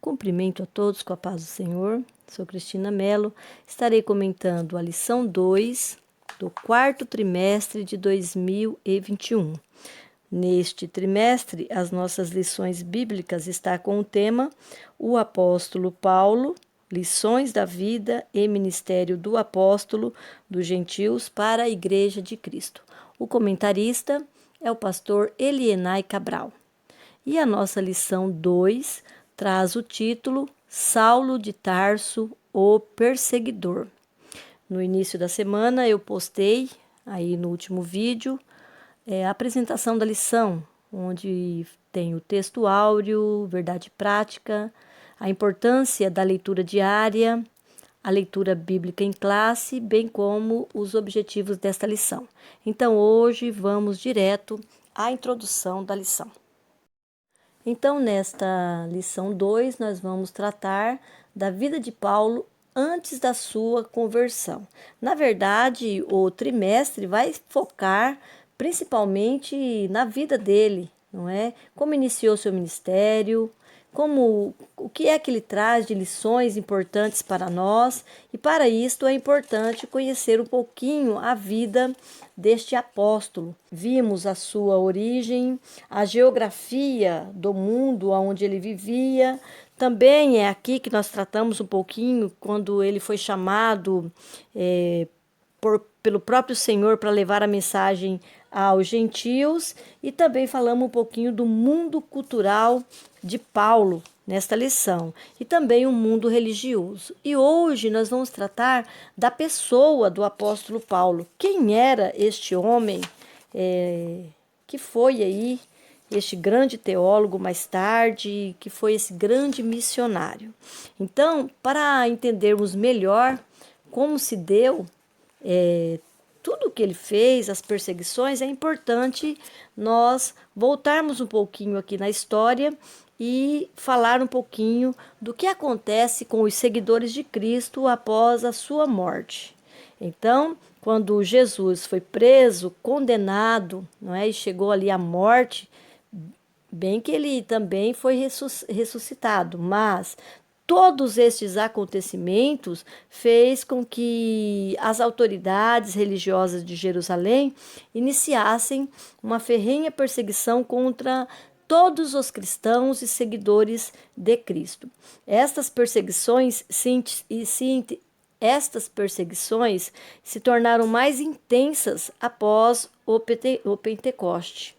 Cumprimento a todos com a paz do Senhor. Sou Cristina Mello. Estarei comentando a lição 2 do quarto trimestre de 2021. Neste trimestre, as nossas lições bíblicas estão com o tema O Apóstolo Paulo, Lições da Vida e Ministério do Apóstolo dos Gentios para a Igreja de Cristo. O comentarista é o pastor Elienay Cabral. E a nossa lição 2 traz o título Saulo de Tarso, o Perseguidor. No início da semana eu postei aí no último vídeo a apresentação da lição, onde tem o texto áureo, verdade prática, a importância da leitura diária, a leitura bíblica em classe, bem como os objetivos desta lição. Então hoje vamos direto à introdução da lição. Então, nesta lição 2, nós vamos tratar da vida de Paulo antes da sua conversão. Na verdade, o trimestre vai focar principalmente na vida dele, não é? Como iniciou seu ministério, o que é que ele traz de lições importantes para nós, e para isto é importante conhecer um pouquinho a vida deste apóstolo. Vimos a sua origem, a geografia do mundo onde ele vivia. Também é aqui que nós tratamos um pouquinho quando ele foi chamado pelo próprio Senhor para levar a mensagem aos gentios, e também falamos um pouquinho do mundo cultural de Paulo nesta lição, e também o mundo religioso. E hoje nós vamos tratar da pessoa do apóstolo Paulo. Quem era este homem que foi aí este grande teólogo mais tarde, que foi esse grande missionário. Então, para entendermos melhor como se deu tudo o que ele fez, as perseguições, é importante nós voltarmos um pouquinho aqui na história e falar um pouquinho do que acontece com os seguidores de Cristo após a sua morte. Então, quando Jesus foi preso, condenado, não é, e chegou ali à morte, bem que ele também foi ressuscitado, mas todos estes acontecimentos fez com que as autoridades religiosas de Jerusalém iniciassem uma ferrenha perseguição contra todos os cristãos e seguidores de Cristo. Estas perseguições se tornaram mais intensas após o Pentecoste.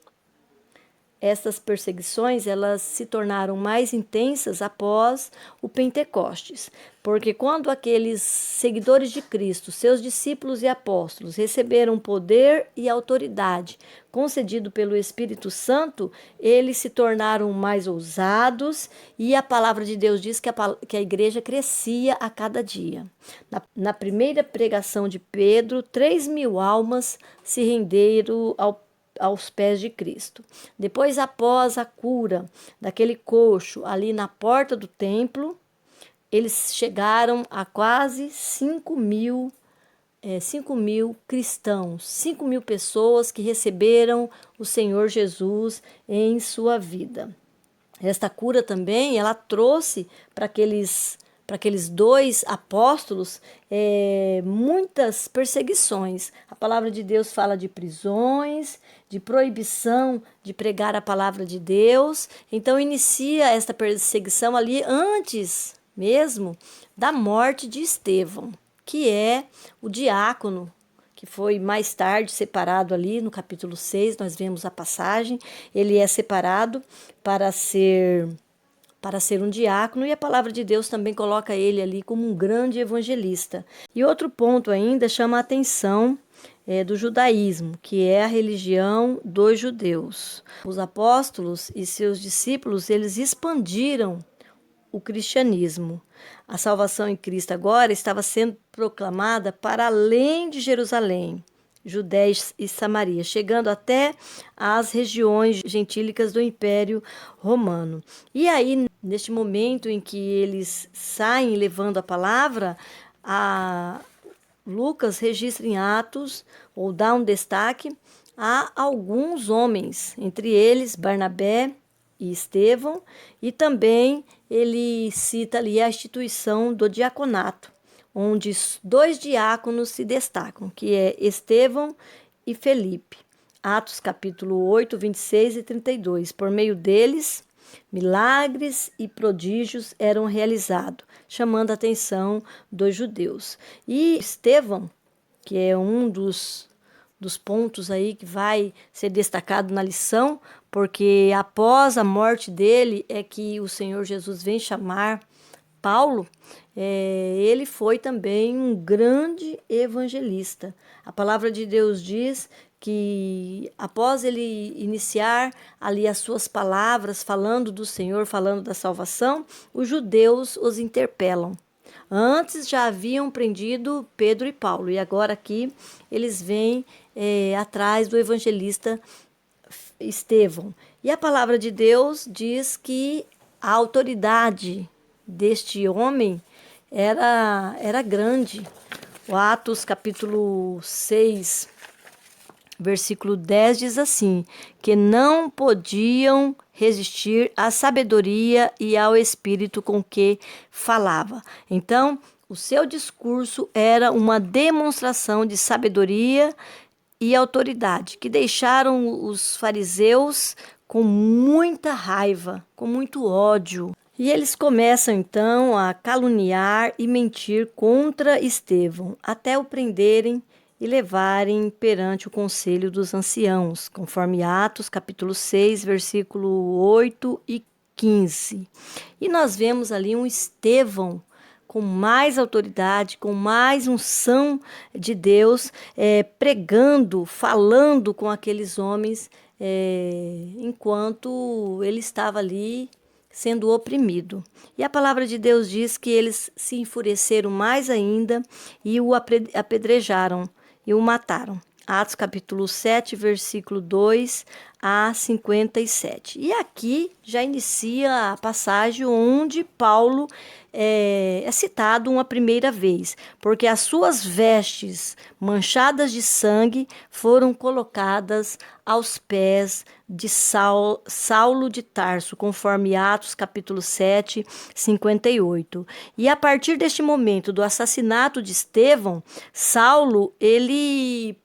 Estas perseguições elas se tornaram mais intensas após o Pentecostes, porque quando aqueles seguidores de Cristo, seus discípulos e apóstolos, receberam poder e autoridade concedido pelo Espírito Santo, eles se tornaram mais ousados, e a palavra de Deus diz que a igreja crescia a cada dia. Na primeira pregação de Pedro, 3.000 almas se renderam aos pés de Cristo. Depois, após a cura daquele coxo ali na porta do templo, eles chegaram a quase 5.000 cristãos, 5.000 pessoas que receberam o Senhor Jesus em sua vida. Esta cura também, ela trouxe para aqueles dois apóstolos muitas perseguições. A palavra de Deus fala de prisões, de proibição de pregar a palavra de Deus. Então inicia esta perseguição ali antes mesmo da morte de Estevão, que é o diácono, que foi mais tarde separado ali no capítulo 6, nós vemos a passagem. Ele é separado para ser um diácono, e a palavra de Deus também coloca ele ali como um grande evangelista. E outro ponto ainda chama a atenção do judaísmo, que é a religião dos judeus. Os apóstolos e seus discípulos, eles expandiram o cristianismo. A salvação em Cristo agora estava sendo proclamada para além de Jerusalém, Judéia e Samaria, chegando até as regiões gentílicas do Império Romano. E aí, neste momento em que eles saem levando a palavra, Lucas registra em Atos, ou dá um destaque a alguns homens, entre eles Barnabé e Estevão, e também ele cita ali a instituição do diaconato, onde 2 diáconos se destacam, que é Estevão e Felipe. Atos capítulo 8, 26 e 32. Por meio deles, milagres e prodígios eram realizados, chamando a atenção dos judeus. E Estevão, que é um dos pontos aí que vai ser destacado na lição, porque após a morte dele é que o Senhor Jesus vem chamar Paulo. Ele foi também um grande evangelista. A palavra de Deus diz que após ele iniciar ali as suas palavras, falando do Senhor, falando da salvação, os judeus os interpelam. Antes já haviam prendido Pedro e Paulo, e agora aqui eles vêm atrás do evangelista Estevão. E a palavra de Deus diz que a autoridade deste homem era grande. O Atos capítulo 6, versículo 10 diz assim, que não podiam resistir à sabedoria e ao espírito com que falava. Então, o seu discurso era uma demonstração de sabedoria e autoridade, que deixaram os fariseus com muita raiva, com muito ódio. E eles começam então a caluniar e mentir contra Estevão, até o prenderem e levarem perante o conselho dos anciãos, conforme Atos capítulo 6, versículo 8 e 15. E nós vemos ali um Estevão com mais autoridade, com mais unção de Deus, pregando, falando com aqueles homens, enquanto ele estava ali sendo oprimido. E a palavra de Deus diz que eles se enfureceram mais ainda e o apedrejaram e o mataram. Atos capítulo 7, versículo 2 a 57. E aqui já inicia a passagem onde Paulo é citado uma primeira vez, porque as suas vestes manchadas de sangue foram colocadas aos pés de Saulo de Tarso, conforme Atos capítulo 7, 58. E a partir deste momento do assassinato de Estevão, Saulo, ele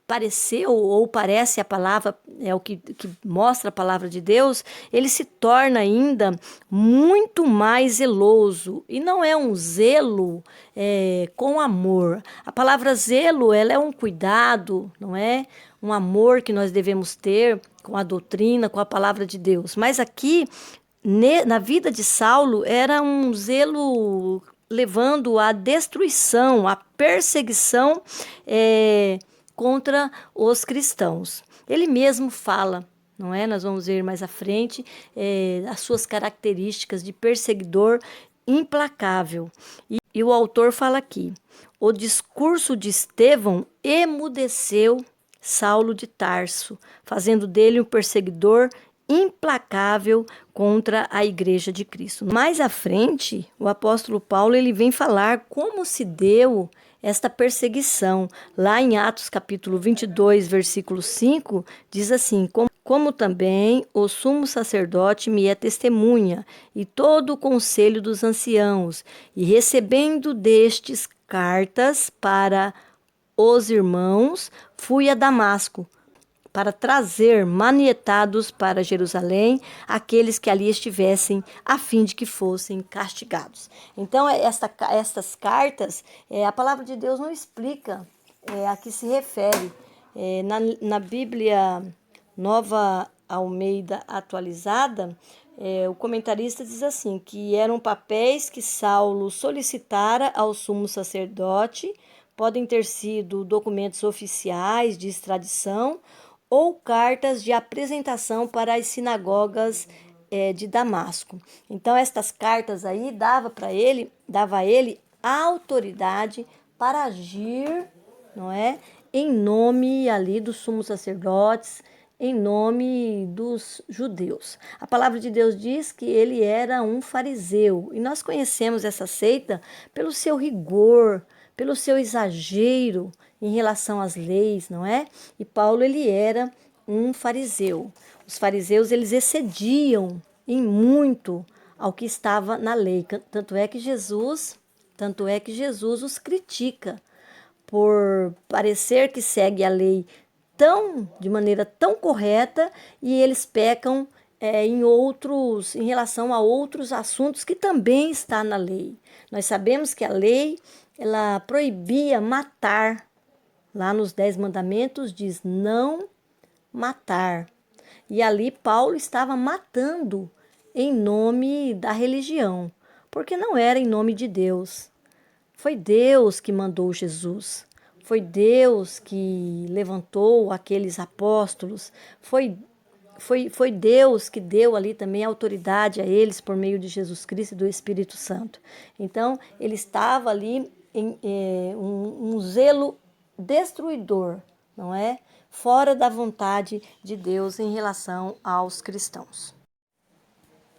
pareceu, ou parece a palavra, é o que mostra a palavra de Deus, ele se torna ainda muito mais zeloso. E não é um zelo com amor. A palavra zelo, ela é um cuidado, não é? Um amor que nós devemos ter com a doutrina, com a palavra de Deus. Mas aqui, na vida de Saulo, era um zelo levando à destruição, à perseguição, contra os cristãos. Ele mesmo fala, não é? Nós vamos ver mais à frente as suas características de perseguidor implacável. E o autor fala aqui, o discurso de Estevão emudeceu Saulo de Tarso, fazendo dele um perseguidor implacável contra a igreja de Cristo. Mais à frente, o apóstolo Paulo ele vem falar como se deu esta perseguição. Lá em Atos capítulo 22, versículo 5, diz assim, como também o sumo sacerdote me é testemunha, e todo o conselho dos anciãos, e recebendo destes cartas para os irmãos, fui a Damasco, para trazer manietados para Jerusalém aqueles que ali estivessem, a fim de que fossem castigados. Então, estas cartas, a palavra de Deus não explica a que se refere. Na Bíblia Nova Almeida Atualizada, o comentarista diz assim, que eram papéis que Saulo solicitara ao sumo sacerdote, podem ter sido documentos oficiais de extradição, ou cartas de apresentação para as sinagogas de Damasco. Então, estas cartas aí dava a ele a autoridade para agir, não é? Em nome ali dos sumos sacerdotes, em nome dos judeus. A palavra de Deus diz que ele era um fariseu, e nós conhecemos essa seita pelo seu rigor, pelo seu exagero em relação às leis, não é? E Paulo, ele era um fariseu. os fariseus, eles excediam em muito ao que estava na lei. Tanto é que Jesus os critica por parecer que segue a lei de maneira tão correta, e eles pecam em relação a outros assuntos que também está na lei. Nós sabemos que a lei, ela proibia matar. Lá nos 10 mandamentos diz não matar. E ali Paulo estava matando em nome da religião, porque não era em nome de Deus. Foi Deus que mandou Jesus. Foi Deus que levantou aqueles apóstolos. Foi Deus que deu ali também autoridade a eles por meio de Jesus Cristo e do Espírito Santo. Então, ele estava ali em um zelo destruidor, não é? Fora da vontade de Deus em relação aos cristãos.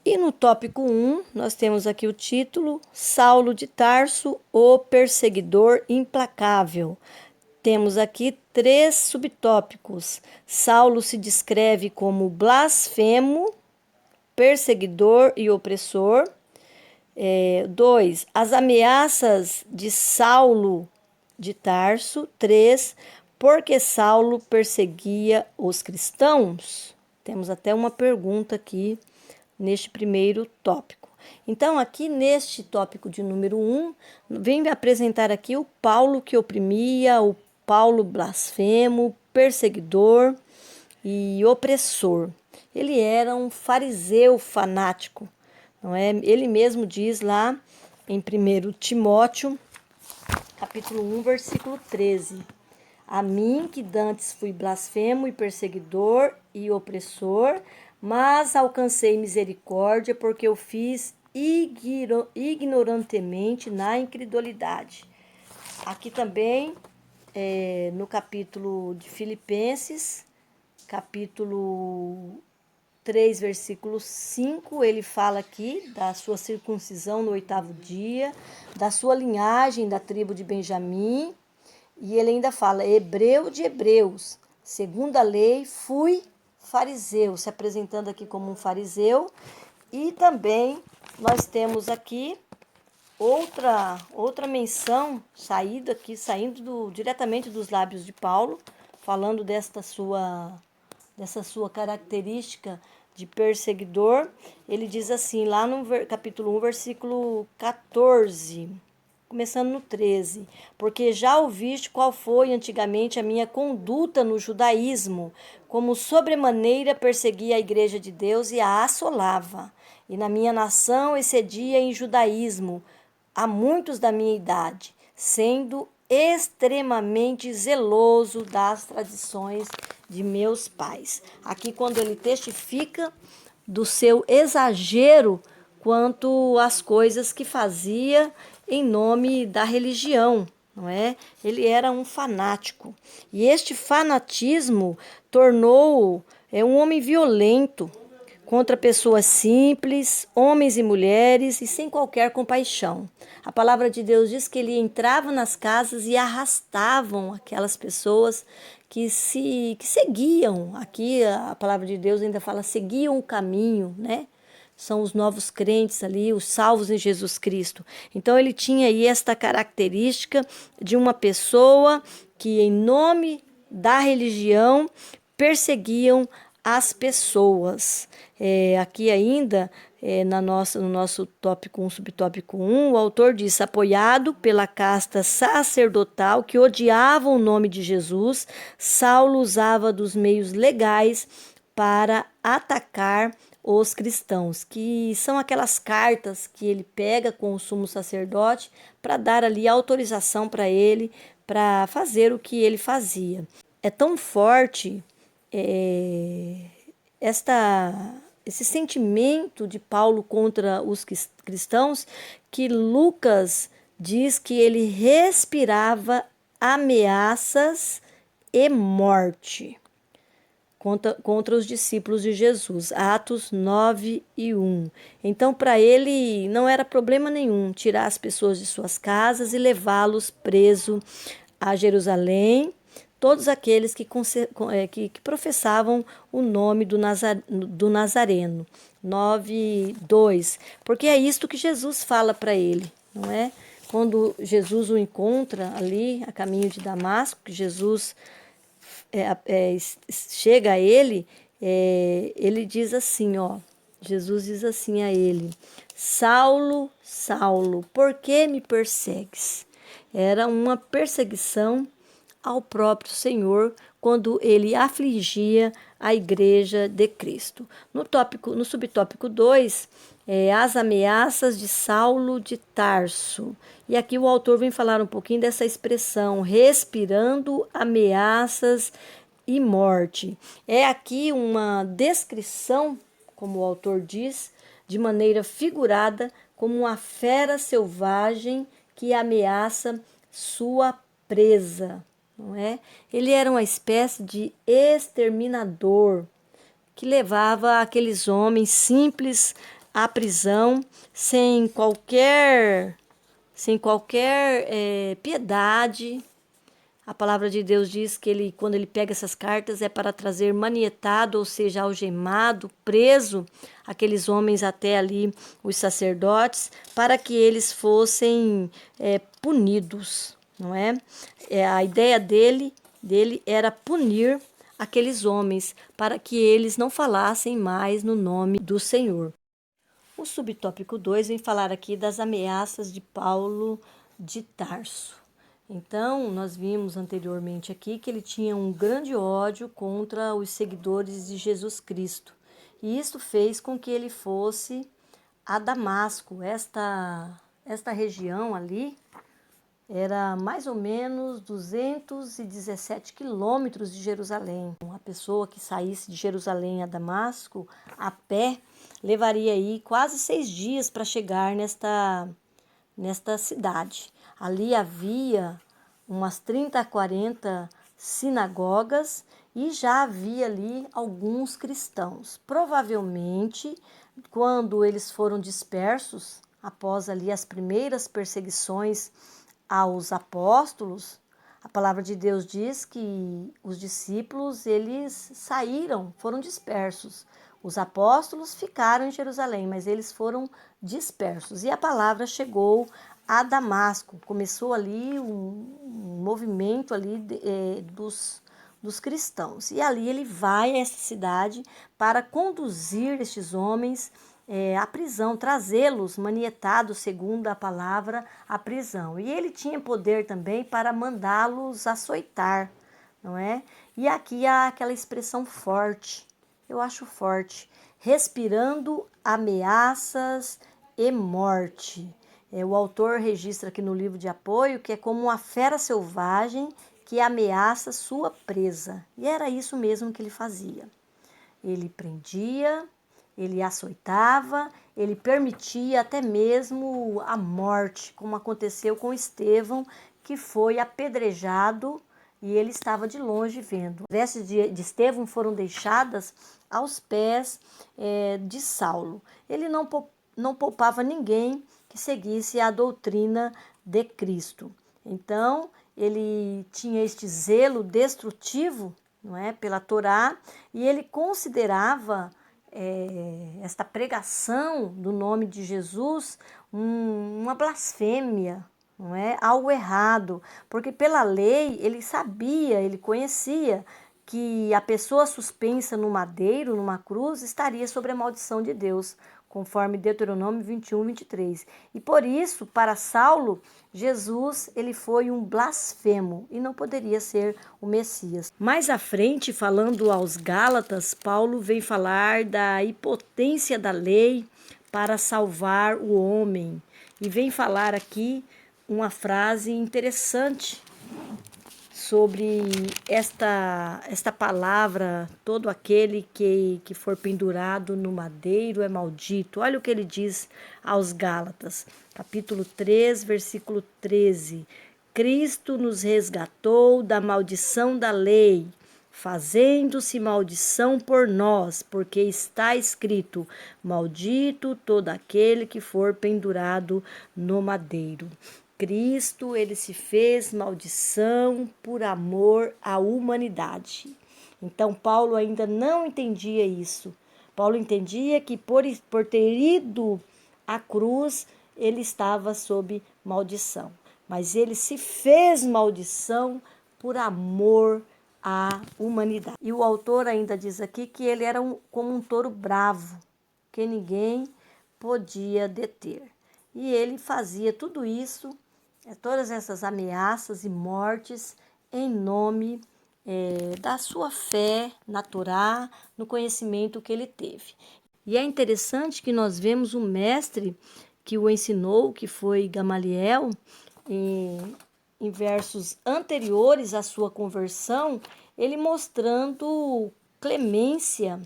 E no tópico 1, nós temos aqui o título: Saulo de Tarso, o perseguidor implacável. Temos aqui 3 subtópicos. Saulo se descreve como blasfemo, perseguidor e opressor. 2. As ameaças de Saulo de Tarso. 3. Porque Saulo perseguia os cristãos? Temos até uma pergunta aqui neste primeiro tópico. Então, aqui neste tópico de número 1, vem apresentar aqui o Paulo que oprimia, o Paulo blasfemo, perseguidor e opressor. Ele era um fariseu fanático, não é? Ele mesmo diz lá em 1 Timóteo, capítulo 1, versículo 13. A mim, que dantes fui blasfemo e perseguidor e opressor, mas alcancei misericórdia, porque eu fiz ignorantemente na incredulidade. Aqui também, no capítulo de Filipenses, capítulo 3, versículo 5, ele fala aqui da sua circuncisão no 8º dia, da sua linhagem da tribo de Benjamim, e ele ainda fala: hebreu de hebreus, segundo a lei, fui fariseu, se apresentando aqui como um fariseu. E também nós temos aqui outra menção saindo diretamente dos lábios de Paulo, falando dessa sua característica de perseguidor. Ele diz assim, lá no capítulo 1, versículo 14, começando no 13: porque já ouviste qual foi antigamente a minha conduta no judaísmo, como sobremaneira perseguia a igreja de Deus e a assolava, e na minha nação excedia em judaísmo a muitos da minha idade, sendo extremamente zeloso das tradições de meus pais. Aqui, quando ele testifica do seu exagero quanto às coisas que fazia em nome da religião, não é? Ele era um fanático. E este fanatismo tornou-o um homem violento contra pessoas simples, homens e mulheres, e sem qualquer compaixão. A palavra de Deus diz que ele entrava nas casas e arrastavam aquelas pessoas que seguiam. Aqui a palavra de Deus ainda fala, seguiam o caminho, né? São os novos crentes ali, os salvos em Jesus Cristo. Então ele tinha aí esta característica de uma pessoa que, em nome da religião, perseguiam as pessoas. Aqui ainda, no nosso tópico 1, subtópico 1, o autor diz: apoiado pela casta sacerdotal que odiava o nome de Jesus, Saulo usava dos meios legais para atacar os cristãos, que são aquelas cartas que ele pega com o sumo sacerdote para dar ali autorização para ele, para fazer o que ele fazia. É tão forte esse sentimento de Paulo contra os cristãos, que Lucas diz que ele respirava ameaças e morte contra os discípulos de Jesus. Atos 9:1. Então, para ele, não era problema nenhum tirar as pessoas de suas casas e levá-los preso a Jerusalém, todos aqueles que professavam o nome do Nazareno. 9:2, porque é isto que Jesus fala para ele, não é? Quando Jesus o encontra ali a caminho de Damasco, que Jesus chega a ele, ele diz assim, ó, Jesus diz assim a ele: Saulo, Saulo, por que me persegues? Era uma perseguição ao próprio Senhor quando ele afligia a igreja de Cristo. No subtópico 2, as ameaças de Saulo de Tarso. E aqui o autor vem falar um pouquinho dessa expressão, respirando ameaças e morte. É aqui uma descrição, como o autor diz, de maneira figurada, como uma fera selvagem que ameaça sua presa, não é? Ele era uma espécie de exterminador que levava aqueles homens simples à prisão sem qualquer piedade. A palavra de Deus diz que ele, quando ele pega essas cartas, é para trazer manietado, ou seja, algemado, preso, aqueles homens até ali, os sacerdotes, para que eles fossem punidos, não é? A ideia dele era punir aqueles homens, para que eles não falassem mais no nome do Senhor. O subtópico 2 vem falar aqui das ameaças de Paulo de Tarso. Então, nós vimos anteriormente aqui que ele tinha um grande ódio contra os seguidores de Jesus Cristo. E isso fez com que ele fosse a Damasco. Esta região ali era mais ou menos 217 quilômetros de Jerusalém. Uma pessoa que saísse de Jerusalém a Damasco a pé levaria aí quase 6 dias para chegar nesta cidade. Ali havia umas 30 a 40 sinagogas e já havia ali alguns cristãos. Provavelmente, quando eles foram dispersos, após ali as primeiras perseguições aos apóstolos, a palavra de Deus diz que os discípulos, eles saíram, foram dispersos. Os apóstolos ficaram em Jerusalém, mas eles foram dispersos. E a palavra chegou a Damasco. Começou ali um movimento ali dos cristãos. E ali ele vai a essa cidade para conduzir estes homens à prisão, trazê-los manietados, segundo a palavra, à prisão. E ele tinha poder também para mandá-los açoitar, não é? E aqui há aquela expressão forte, eu acho forte, respirando ameaças e morte. O autor registra aqui no livro de apoio que é como uma fera selvagem que ameaça sua presa. E era isso mesmo que ele fazia. Ele prendia, ele açoitava, ele permitia até mesmo a morte, como aconteceu com Estevão, que foi apedrejado e ele estava de longe vendo. As vestes de Estevão foram deixadas aos pés de Saulo. Ele não poupava ninguém que seguisse a doutrina de Cristo. Então, ele tinha este zelo destrutivo, não é, pela Torá, e ele considerava esta pregação do nome de Jesus uma blasfêmia, não é? Algo errado, porque pela lei ele sabia, ele conhecia que a pessoa suspensa no madeiro, numa cruz, estaria sob a maldição de Deus, conforme Deuteronômio 21:23. E por isso, para Saulo, Jesus ele foi um blasfemo e não poderia ser o Messias. Mais à frente, falando aos Gálatas, Paulo vem falar da impotência da lei para salvar o homem. E vem falar aqui uma frase interessante sobre esta palavra: todo aquele que for pendurado no madeiro é maldito. Olha o que ele diz aos Gálatas, capítulo 3, versículo 13. Cristo nos resgatou da maldição da lei, fazendo-se maldição por nós, porque está escrito: maldito todo aquele que for pendurado no madeiro. Cristo, ele se fez maldição por amor à humanidade. Então, Paulo ainda não entendia isso. Paulo entendia que por ter ido à cruz, ele estava sob maldição. Mas ele se fez maldição por amor à humanidade. E o autor ainda diz aqui que ele era como um touro bravo, que ninguém podia deter. E ele fazia tudo isso, todas essas ameaças e mortes, em nome da sua fé na Torá, no conhecimento que ele teve. E é interessante que nós vemos um mestre que o ensinou, que foi Gamaliel, em versos anteriores à sua conversão, ele mostrando clemência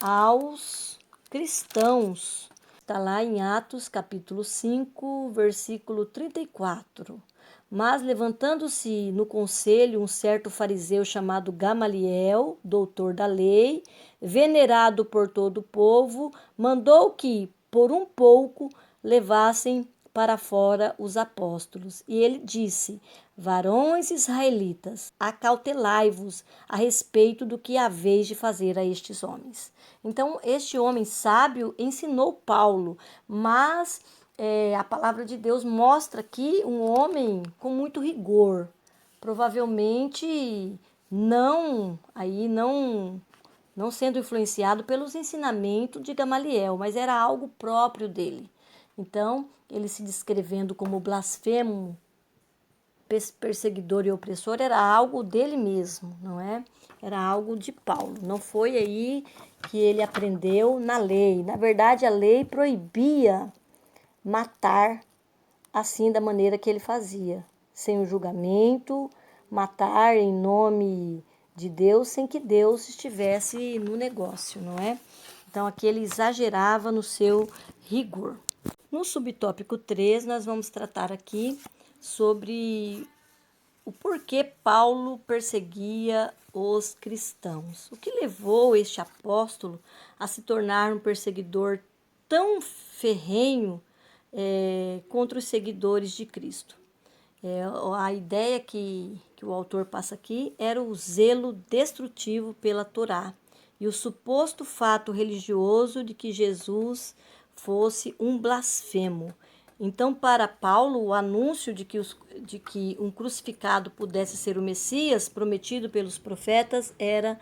aos cristãos. Está lá em Atos capítulo 5, versículo 34. Mas levantando-se no conselho um certo fariseu chamado Gamaliel, doutor da lei, venerado por todo o povo, mandou que, por um pouco, levassem para fora os apóstolos. E ele disse: varões israelitas, acautelai-vos a respeito do que haveis de fazer a estes homens. Então, este homem sábio ensinou Paulo, mas a palavra de Deus mostra aqui um homem com muito rigor, provavelmente não sendo influenciado pelos ensinamentos de Gamaliel, mas era algo próprio dele. Então, ele se descrevendo como blasfemo, perseguidor e opressor, era algo dele mesmo, não é? Era algo de Paulo. Não foi aí que ele aprendeu na lei. Na verdade, a lei proibia matar assim da maneira que ele fazia, sem o julgamento, matar em nome de Deus, sem que Deus estivesse no negócio, não é? Então, aqui ele exagerava no seu rigor. No subtópico 3, nós vamos tratar aqui sobre o porquê Paulo perseguia os cristãos. O que levou este apóstolo a se tornar um perseguidor tão ferrenho contra os seguidores de Cristo? A ideia que o autor passa aqui era o zelo destrutivo pela Torá e o suposto fato religioso de que Jesus fosse um blasfemo. Então, para Paulo, o anúncio de que um crucificado pudesse ser o Messias prometido pelos profetas era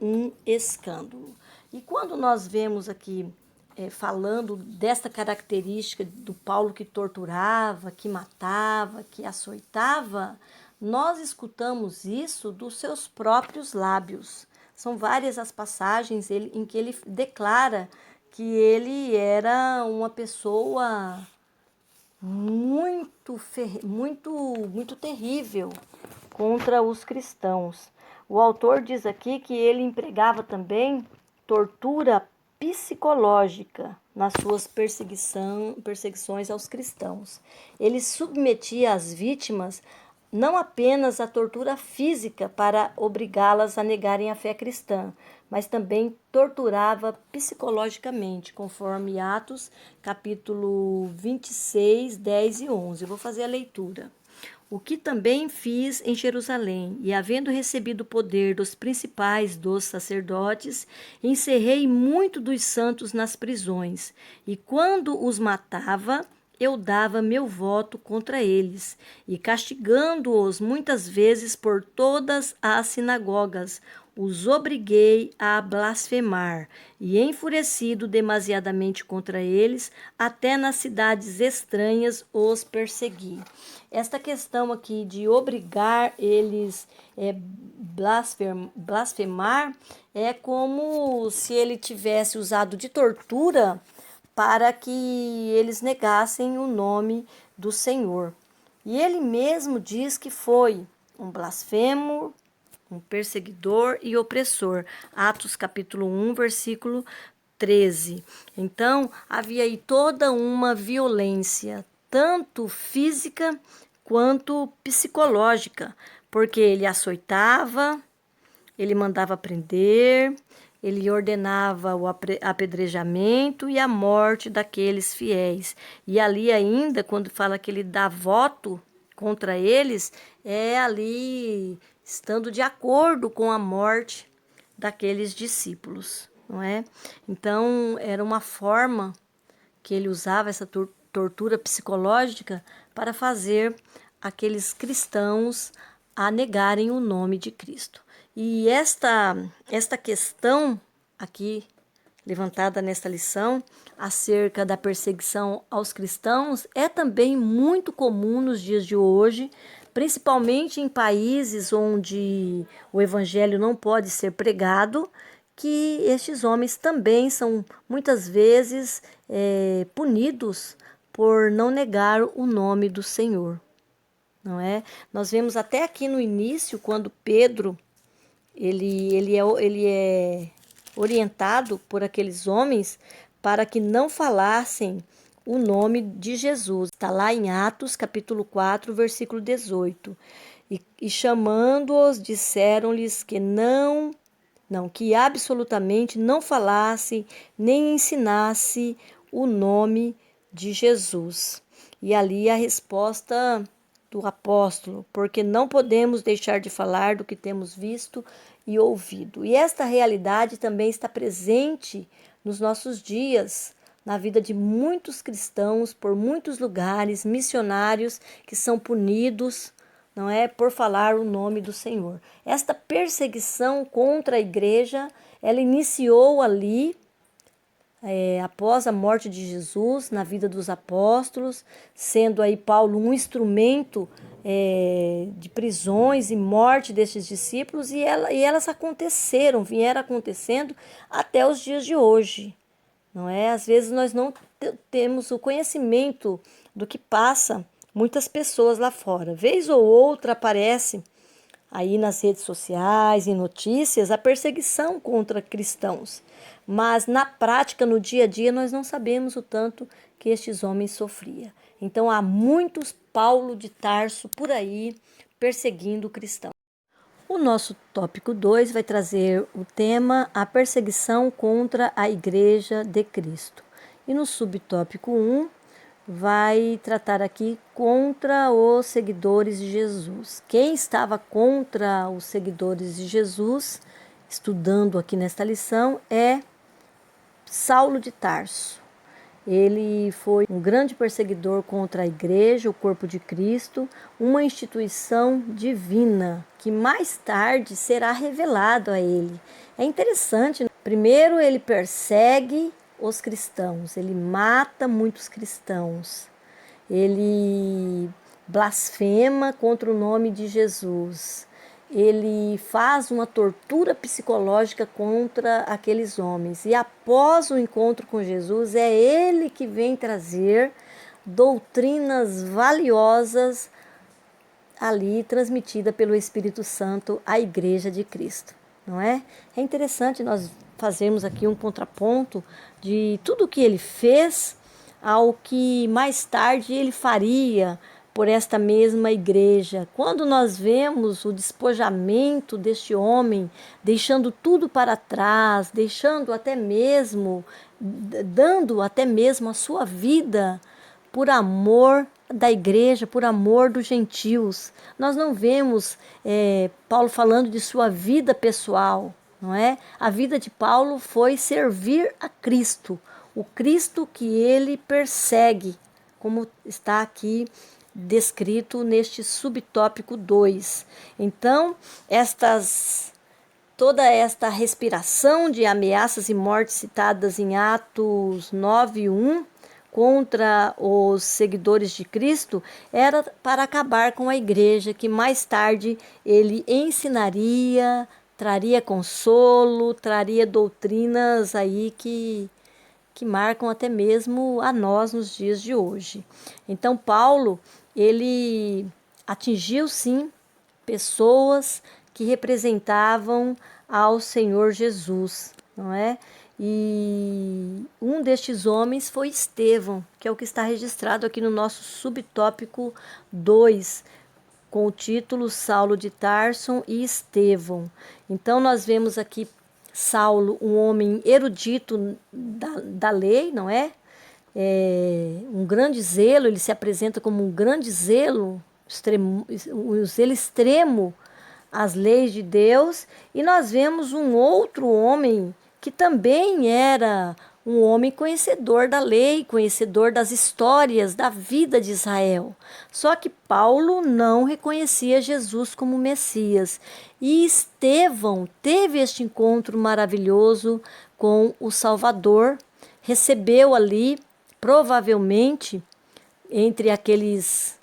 um escândalo. E quando nós vemos aqui falando desta característica do Paulo que torturava, que matava, que açoitava, nós escutamos isso dos seus próprios lábios. São várias as passagens em que ele declara que ele era uma pessoa muito terrível contra os cristãos. O autor diz aqui que ele empregava também tortura psicológica nas suas perseguições aos cristãos. Ele submetia as vítimas não apenas à tortura física para obrigá-las a negarem a fé cristã, mas também torturava psicologicamente, conforme Atos, capítulo 26, 10 e 11. Eu vou fazer a leitura. O que também fiz em Jerusalém, e havendo recebido o poder dos principais dos sacerdotes, encerrei muito dos santos nas prisões, e quando os matava, eu dava meu voto contra eles, e castigando-os muitas vezes por todas as sinagogas, os obriguei a blasfemar, e enfurecido demasiadamente contra eles, até nas cidades estranhas os persegui. Esta questão aqui de obrigar eles blasfemar é como se ele tivesse usado de tortura para que eles negassem o nome do Senhor. E ele mesmo diz que foi um blasfemo, um perseguidor e opressor. Atos capítulo 1, versículo 13. Então, havia aí toda uma violência, tanto física quanto psicológica, porque ele açoitava, ele mandava prender, ele ordenava o apedrejamento e a morte daqueles fiéis. E ali ainda, quando fala que ele dá voto contra eles, é ali estando de acordo com a morte daqueles discípulos, não é? Então, era uma forma que ele usava essa tortura psicológica para fazer aqueles cristãos a negarem o nome de Cristo. E esta questão aqui levantada nesta lição acerca da perseguição aos cristãos é também muito comum nos dias de hoje, principalmente em países onde o evangelho não pode ser pregado, que estes homens também são muitas vezes punidos por não negar o nome do Senhor, não é? Nós vemos até aqui no início, quando Pedro ele é orientado por aqueles homens para que não falassem o nome de Jesus. Está lá em Atos, capítulo 4, versículo 18. E chamando-os, disseram-lhes que que absolutamente não falasse nem ensinasse o nome de Jesus. E ali a resposta do apóstolo, porque não podemos deixar de falar do que temos visto e ouvido. E esta realidade também está presente nos nossos dias, na vida de muitos cristãos, por muitos lugares, missionários que são punidos, não é, por falar o nome do Senhor. Esta perseguição contra a igreja, ela iniciou ali, após a morte de Jesus, na vida dos apóstolos, sendo aí Paulo um instrumento de prisões e morte destes discípulos, e elas vieram acontecendo até os dias de hoje, não é? Às vezes nós não temos o conhecimento do que passa muitas pessoas lá fora. Vez ou outra aparece aí nas redes sociais, em notícias, a perseguição contra cristãos. Mas na prática, no dia a dia, nós não sabemos o tanto que estes homens sofriam. Então há muitos Paulo de Tarso por aí perseguindo cristãos. O nosso tópico 2 vai trazer o tema a perseguição contra a Igreja de Cristo. E no subtópico 1 vai tratar aqui contra os seguidores de Jesus. Quem estava contra os seguidores de Jesus, estudando aqui nesta lição, é Saulo de Tarso. Ele foi um grande perseguidor contra a igreja, o corpo de Cristo, uma instituição divina que mais tarde será revelado a ele. É interessante, primeiro ele persegue os cristãos, ele mata muitos cristãos, ele blasfema contra o nome de Jesus, ele faz uma tortura psicológica contra aqueles homens, e após o encontro com Jesus é ele que vem trazer doutrinas valiosas ali transmitida pelo Espírito Santo à Igreja de Cristo, não é? É interessante nós fazermos aqui um contraponto de tudo o que ele fez ao que mais tarde ele faria por esta mesma igreja. Quando nós vemos o despojamento deste homem, deixando tudo para trás, dando até mesmo a sua vida por amor da igreja, por amor dos gentios. Nós não vemos Paulo falando de sua vida pessoal, não é? A vida de Paulo foi servir a Cristo, o Cristo que ele persegue, como está aqui descrito neste subtópico 2. Então, toda esta respiração de ameaças e mortes citadas em Atos 9:1 contra os seguidores de Cristo era para acabar com a igreja, que mais tarde ele ensinaria, traria consolo, traria doutrinas aí que marcam até mesmo a nós nos dias de hoje. Então Paulo, ele atingiu sim pessoas que representavam ao Senhor Jesus, não é? E um destes homens foi Estevão, que é o que está registrado aqui no nosso subtópico 2, com o título Saulo de Tarso e Estevão. Então nós vemos aqui Saulo, um homem erudito da lei, não é? Um grande zelo, ele se apresenta como um grande zelo, um zelo extremo às leis de Deus, e nós vemos um outro homem que também era um homem conhecedor da lei, conhecedor das histórias da vida de Israel. Só que Paulo não reconhecia Jesus como Messias. E Estevão teve este encontro maravilhoso com o Salvador, recebeu ali, provavelmente, entre aqueles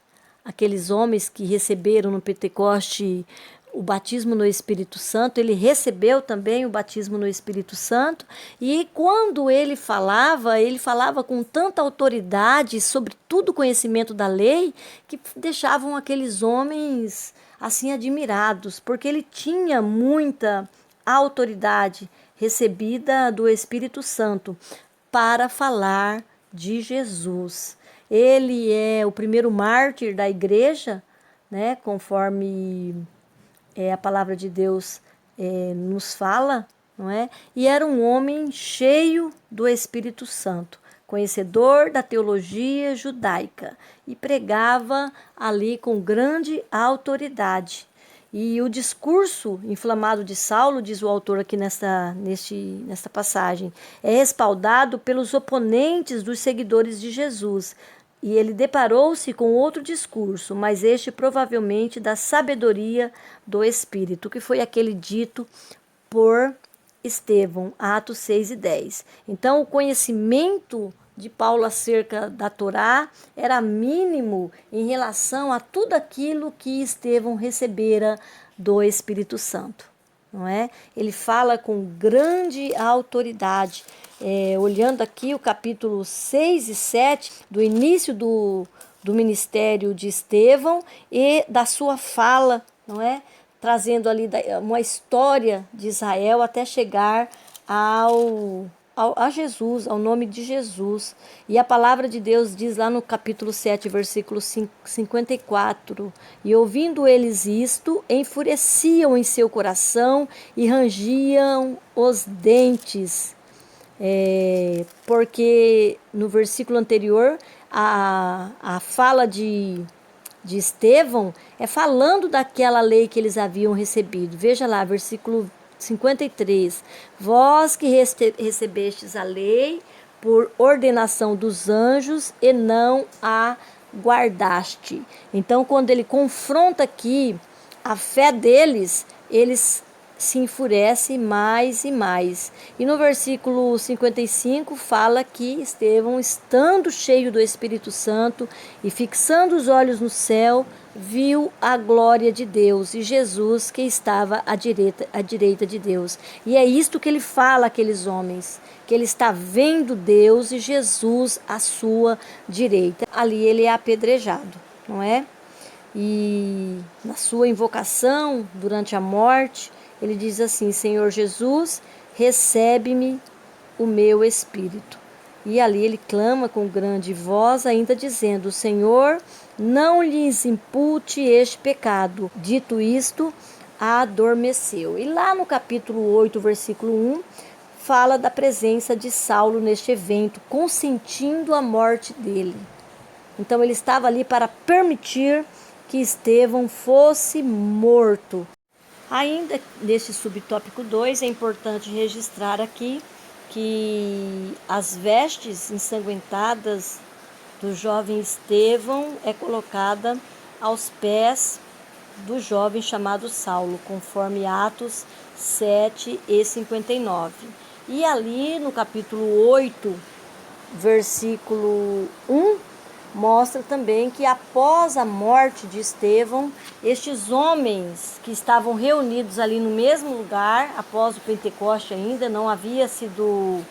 homens que receberam no Pentecoste o batismo no Espírito Santo, ele recebeu também o batismo no Espírito Santo, e quando ele falava com tanta autoridade, sobre todo o conhecimento da lei, que deixavam aqueles homens assim admirados, porque ele tinha muita autoridade recebida do Espírito Santo para falar de Jesus. Ele é o primeiro mártir da igreja, né, conforme a palavra de Deus nos fala, não é? E era um homem cheio do Espírito Santo, conhecedor da teologia judaica, e pregava ali com grande autoridade. E o discurso inflamado de Saulo, diz o autor aqui nesta passagem, é respaldado pelos oponentes dos seguidores de Jesus. E ele deparou-se com outro discurso, mas este provavelmente da sabedoria do Espírito, que foi aquele dito por Estevão, Atos 6:10. Então, o conhecimento de Paulo acerca da Torá era mínimo em relação a tudo aquilo que Estevão recebera do Espírito Santo, não é? Ele fala com grande autoridade. Olhando aqui o capítulo 6 e 7, do início do ministério de Estevão e da sua fala, não é? Trazendo ali uma história de Israel até chegar a Jesus, ao nome de Jesus. E a palavra de Deus diz lá no capítulo 7, versículo 54, e ouvindo eles isto, enfureciam em seu coração e rangiam os dentes. Porque no versículo anterior, a fala de Estevão é falando daquela lei que eles haviam recebido. Veja lá, versículo 53. Vós que recebestes a lei por ordenação dos anjos e não a guardaste. Então, quando ele confronta aqui a fé deles, eles se enfurece mais e mais. E no versículo 55 fala que Estevão, estando cheio do Espírito Santo e fixando os olhos no céu, viu a glória de Deus e Jesus que estava à direita de Deus. E é isto que ele fala àqueles homens, que ele está vendo Deus e Jesus à sua direita. Ali ele é apedrejado, não é? E na sua invocação durante a morte, ele diz assim: Senhor Jesus, recebe-me o meu espírito. E ali ele clama com grande voz, ainda dizendo: Senhor, não lhes impute este pecado. Dito isto, adormeceu. E lá no capítulo 8, versículo 1, fala da presença de Saulo neste evento, consentindo a morte dele. Então ele estava ali para permitir que Estevão fosse morto. Ainda neste subtópico 2, é importante registrar aqui que as vestes ensanguentadas do jovem Estevão é colocada aos pés do jovem chamado Saulo, conforme Atos 7 e 59. E ali no capítulo 8, versículo 1, mostra também que após a morte de Estevão, estes homens que estavam reunidos ali no mesmo lugar, após o Pentecoste ainda, não havia sido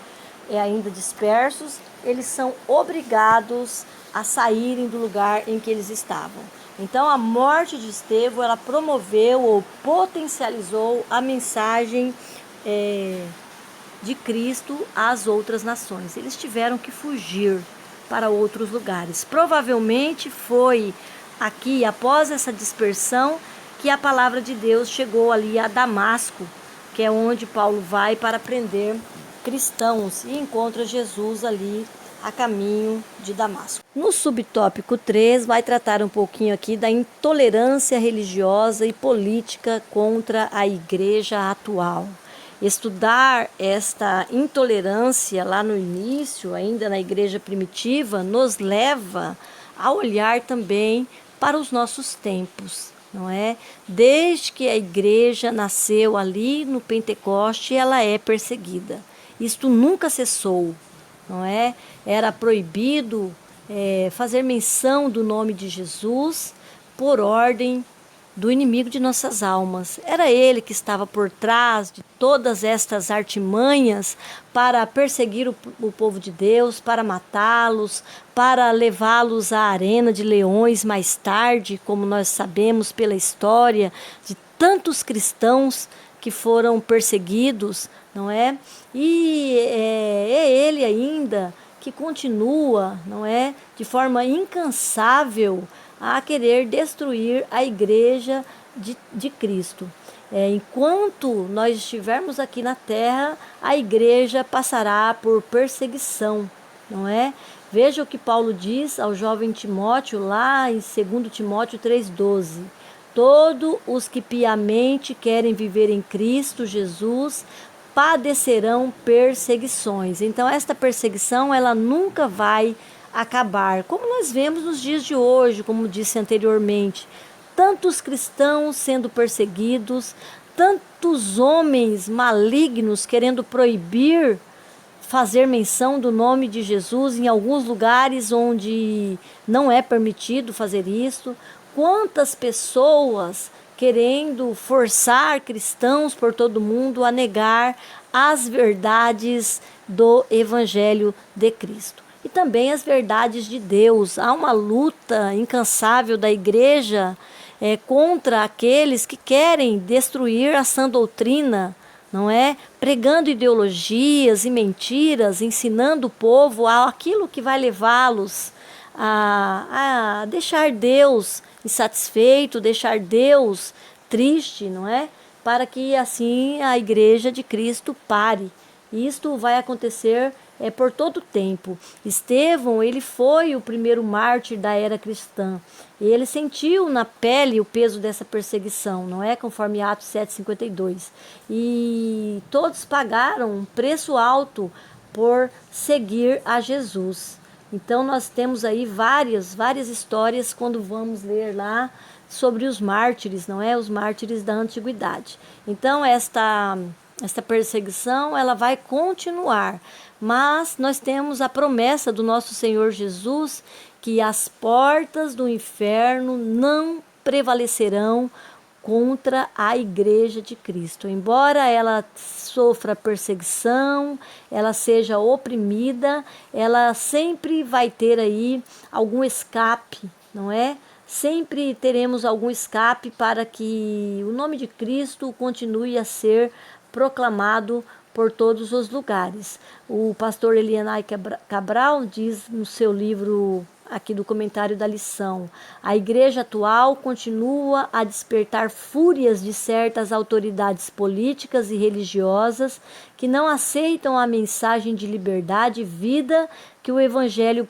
ainda dispersos, eles são obrigados a saírem do lugar em que eles estavam. Então a morte de Estevão, ela promoveu ou potencializou a mensagem de Cristo às outras nações. Eles tiveram que fugir para outros lugares. Provavelmente foi aqui, após essa dispersão, que a palavra de Deus chegou ali a Damasco, que é onde Paulo vai para prender cristãos e encontra Jesus ali a caminho de Damasco. No subtópico 3 vai tratar um pouquinho aqui da intolerância religiosa e política contra a igreja atual. Estudar esta intolerância lá no início, ainda na igreja primitiva, nos leva a olhar também para os nossos tempos, não é? Desde que a igreja nasceu ali no Pentecoste, ela é perseguida. Isto nunca cessou, não é? Era proibido fazer menção do nome de Jesus por ordem do inimigo de nossas almas. Era ele que estava por trás de todas estas artimanhas para perseguir o povo de Deus, para matá-los, para levá-los à arena de leões mais tarde, como nós sabemos pela história de tantos cristãos que foram perseguidos, não é? E é ele ainda que continua, não é, de forma incansável a querer destruir a igreja de Cristo. Enquanto nós estivermos aqui na terra, a igreja passará por perseguição, não é? Veja o que Paulo diz ao jovem Timóteo, lá em 2 Timóteo 3,12. Todos os que piamente querem viver em Cristo Jesus padecerão perseguições. Então, esta perseguição, ela nunca vai acabar, como nós vemos nos dias de hoje, como disse anteriormente, tantos cristãos sendo perseguidos, tantos homens malignos querendo proibir fazer menção do nome de Jesus em alguns lugares onde não é permitido fazer isso, quantas pessoas querendo forçar cristãos por todo mundo a negar as verdades do Evangelho de Cristo. E também as verdades de Deus. Há uma luta incansável da igreja contra aqueles que querem destruir a sã doutrina, não é? Pregando ideologias e mentiras, ensinando o povo aquilo que vai levá-los a deixar Deus insatisfeito, deixar Deus triste, não é? Para que assim a igreja de Cristo pare. Isto vai acontecer por todo o tempo. Estevão, ele foi o primeiro mártir da era cristã. Ele sentiu na pele o peso dessa perseguição, não é? Conforme Atos 7,52. E todos pagaram um preço alto por seguir a Jesus. Então nós temos aí várias histórias quando vamos ler lá sobre os mártires, não é? Os mártires da antiguidade. Então esta perseguição, ela vai continuar, mas nós temos a promessa do nosso Senhor Jesus que as portas do inferno não prevalecerão contra a igreja de Cristo. Embora ela sofra perseguição, ela seja oprimida, ela sempre vai ter aí algum escape, não é? Sempre teremos algum escape para que o nome de Cristo continue a ser proclamado por todos os lugares. O pastor Elianai Cabral diz no seu livro aqui do comentário da lição: a igreja atual continua a despertar fúrias de certas autoridades políticas e religiosas que não aceitam a mensagem de liberdade e vida que o evangelho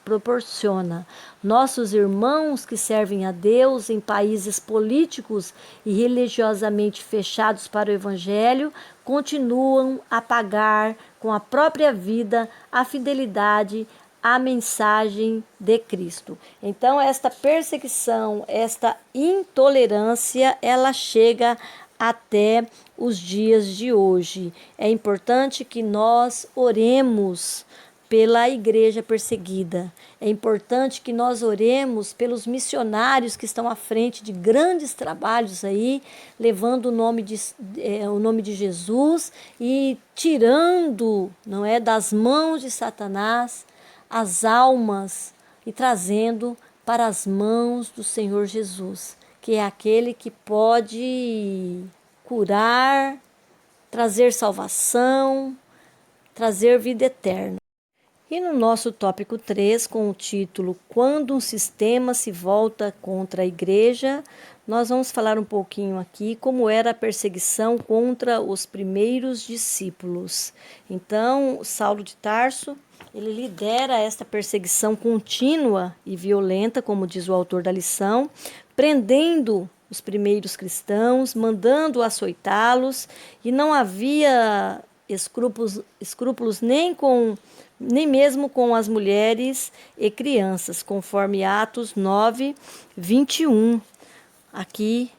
proporciona. Nossos irmãos que servem a Deus em países políticos e religiosamente fechados para o evangelho continuam a pagar com a própria vida a fidelidade à mensagem de Cristo. Então, esta perseguição, esta intolerância, ela chega até os dias de hoje. É importante que nós oremos pela igreja perseguida. É importante que nós oremos pelos missionários que estão à frente de grandes trabalhos aí, levando o nome de Jesus e tirando, não é, das mãos de Satanás as almas e trazendo para as mãos do Senhor Jesus, que é aquele que pode curar, trazer salvação, trazer vida eterna. E no nosso tópico 3, com o título Quando um sistema se volta contra a igreja, nós vamos falar um pouquinho aqui como era a perseguição contra os primeiros discípulos. Então, Saulo de Tarso, ele lidera esta perseguição contínua e violenta, como diz o autor da lição, prendendo os primeiros cristãos, mandando açoitá-los, e não havia escrúpulos nem mesmo com as mulheres e crianças, conforme Atos 9, 21. Aqui,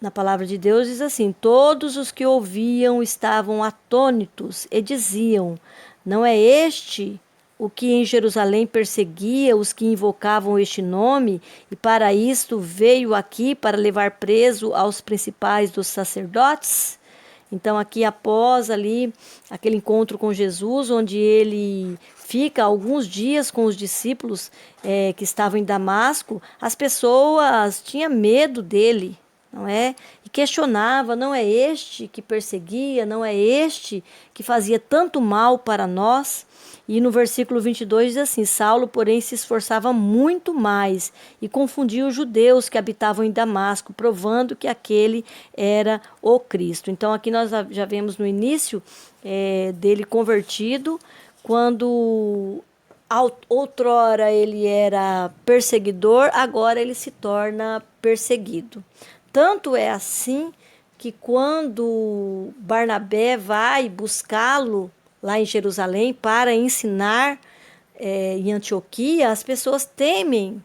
na palavra de Deus, diz assim: todos os que ouviam estavam atônitos e diziam: não é este o que em Jerusalém perseguia os que invocavam este nome, e para isto veio aqui para levar preso aos principais dos sacerdotes? Então, aqui após ali aquele encontro com Jesus, onde ele fica alguns dias com os discípulos que estavam em Damasco, as pessoas tinham medo dele, não é? E questionava: não é este que perseguia, não é este que fazia tanto mal para nós? E no versículo 22 diz assim: Saulo, porém, se esforçava muito mais e confundia os judeus que habitavam em Damasco, provando que aquele era o Cristo. Então aqui nós já vemos no início dele convertido, quando outrora ele era perseguidor, agora ele se torna perseguido. Tanto é assim que quando Barnabé vai buscá-lo lá em Jerusalém para ensinar em Antioquia, as pessoas temem.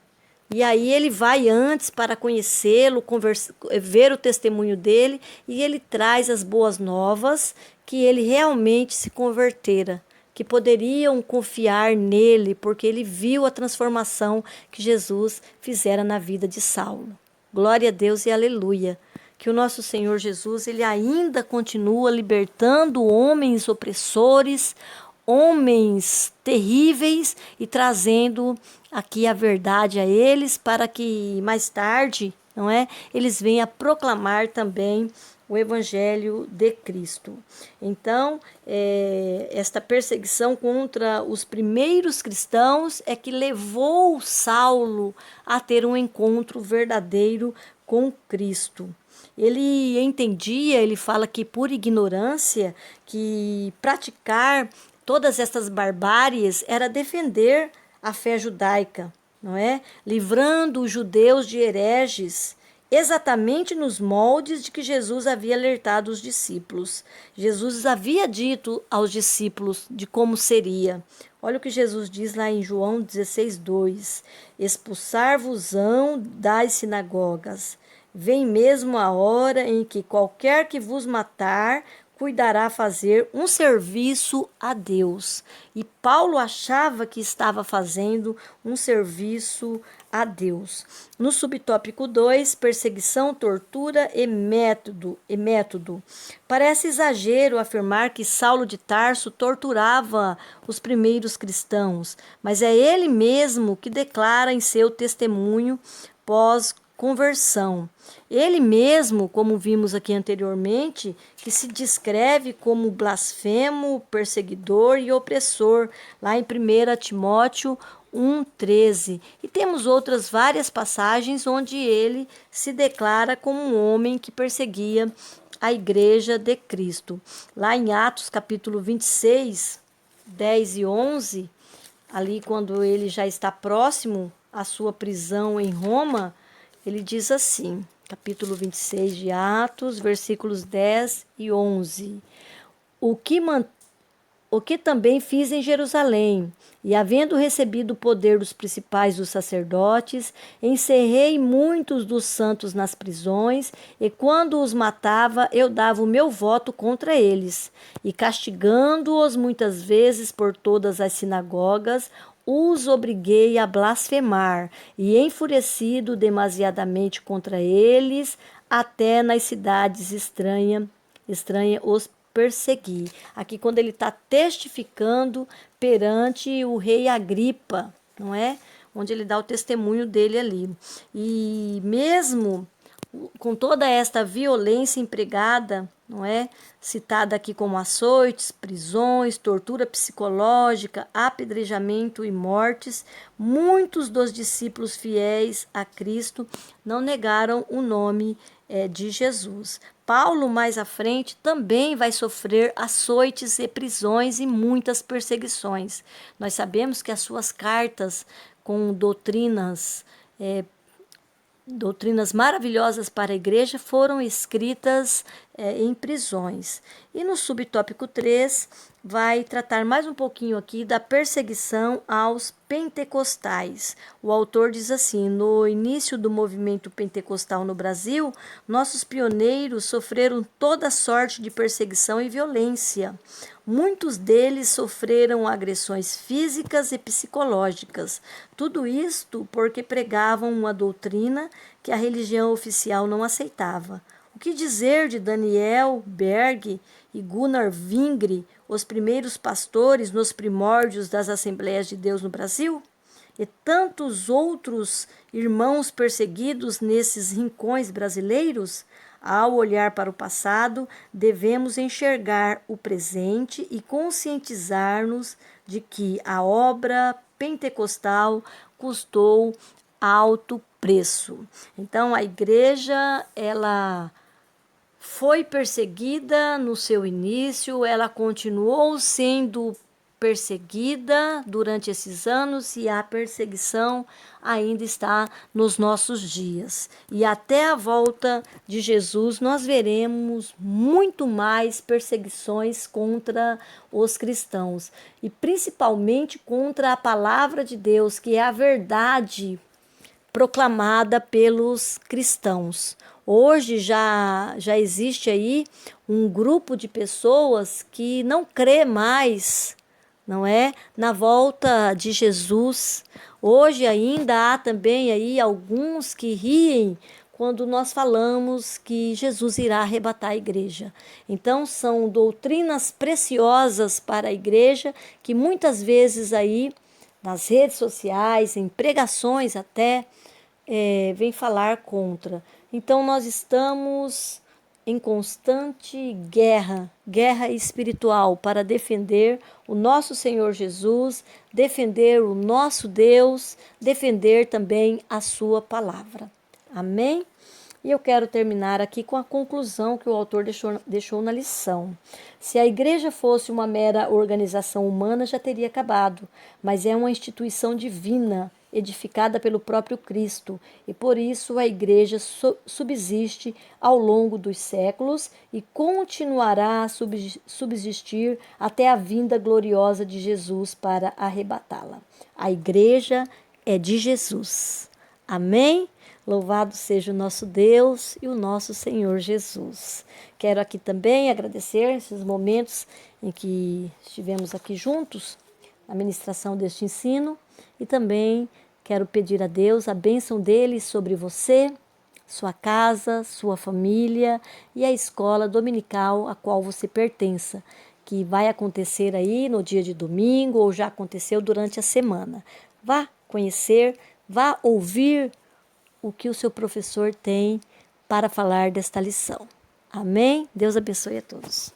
E aí ele vai antes para conhecê-lo, ver o testemunho dele, e ele traz as boas novas que ele realmente se convertera, que poderiam confiar nele, porque ele viu a transformação que Jesus fizera na vida de Saulo. Glória a Deus e aleluia. Que o nosso Senhor Jesus, ele ainda continua libertando homens opressores, homens terríveis, e trazendo aqui a verdade a eles, para que mais tarde, não é, eles venham a proclamar também o Evangelho de Cristo. Então, esta perseguição contra os primeiros cristãos é que levou Saulo a ter um encontro verdadeiro com Cristo. Ele entendia, ele fala que por ignorância, que praticar todas estas barbáries era defender a fé judaica, não é? Livrando os judeus de hereges, exatamente nos moldes de que Jesus havia alertado os discípulos. Jesus havia dito aos discípulos de como seria. Olha o que Jesus diz lá em João 16:2: expulsar-vos-ão das sinagogas. Vem mesmo a hora em que qualquer que vos matar cuidará fazer um serviço a Deus. E Paulo achava que estava fazendo um serviço a Deus. No subtópico 2, perseguição, tortura e método. Parece exagero afirmar que Saulo de Tarso torturava os primeiros cristãos, mas é ele mesmo que declara em seu testemunho pós-conversão. Ele mesmo, como vimos aqui anteriormente, que se descreve como blasfemo, perseguidor e opressor, lá em 1 Timóteo 1,13. E temos outras várias passagens onde ele se declara como um homem que perseguia a igreja de Cristo. Lá em Atos capítulo 26, 10 e 11, ali quando ele já está próximo à sua prisão em Roma, ele diz assim, capítulo 26 de Atos, versículos 10 e 11. O que também fiz em Jerusalém, e havendo recebido o poder dos principais dos sacerdotes, encerrei muitos dos santos nas prisões, e quando os matava, eu dava o meu voto contra eles, e castigando-os muitas vezes por todas as sinagogas, os obriguei a blasfemar, e enfurecido demasiadamente contra eles, até nas cidades estranhas os persegui. Aqui quando ele está testificando perante o rei Agripa, não é? Onde ele dá o testemunho dele ali. E mesmo com toda esta violência empregada, não é? Citada aqui como açoites, prisões, tortura psicológica, apedrejamento e mortes, muitos dos discípulos fiéis a Cristo não negaram o nome de Jesus. Paulo, mais à frente, também vai sofrer açoites e prisões e muitas perseguições. Nós sabemos que as suas cartas com doutrinas maravilhosas para a igreja foram escritas em prisões. E no subtópico 3 vai tratar mais um pouquinho aqui da perseguição aos pentecostais. O autor diz assim: no início do movimento pentecostal no Brasil, nossos pioneiros sofreram toda sorte de perseguição e violência. Muitos deles sofreram agressões físicas e psicológicas. Tudo isto porque pregavam uma doutrina que a religião oficial não aceitava. O que dizer de Daniel Berg e Gunnar Vingre, os primeiros pastores nos primórdios das Assembleias de Deus no Brasil? E tantos outros irmãos perseguidos nesses rincões brasileiros? Ao olhar para o passado, devemos enxergar o presente e conscientizar-nos de que a obra pentecostal custou alto preço. Então, a igreja, ela foi perseguida no seu início, ela continuou sendo perseguida durante esses anos e a perseguição ainda está nos nossos dias. E até a volta de Jesus nós veremos muito mais perseguições contra os cristãos e principalmente contra a palavra de Deus, que é a verdade proclamada pelos cristãos. Hoje já existe aí um grupo de pessoas que não crê mais, não é, na volta de Jesus. Hoje ainda há também aí alguns que riem quando nós falamos que Jesus irá arrebatar a igreja. Então são doutrinas preciosas para a igreja que muitas vezes aí nas redes sociais, em pregações até, vem falar contra. Então nós estamos em constante guerra espiritual para defender o nosso Senhor Jesus, defender o nosso Deus, defender também a sua palavra. Amém? E eu quero terminar aqui com a conclusão que o autor deixou na lição. Se a igreja fosse uma mera organização humana, já teria acabado, mas é uma instituição divina, edificada pelo próprio Cristo, e por isso a igreja subsiste ao longo dos séculos e continuará a subsistir até a vinda gloriosa de Jesus para arrebatá-la. A igreja é de Jesus. Amém? Louvado seja o nosso Deus e o nosso Senhor Jesus. Quero aqui também agradecer esses momentos em que estivemos aqui juntos, na ministração deste ensino, e também quero pedir a Deus a bênção dele sobre você, sua casa, sua família e a escola dominical a qual você pertença, que vai acontecer aí no dia de domingo ou já aconteceu durante a semana. Vá conhecer, vá ouvir o que o seu professor tem para falar desta lição. Amém? Deus abençoe a todos.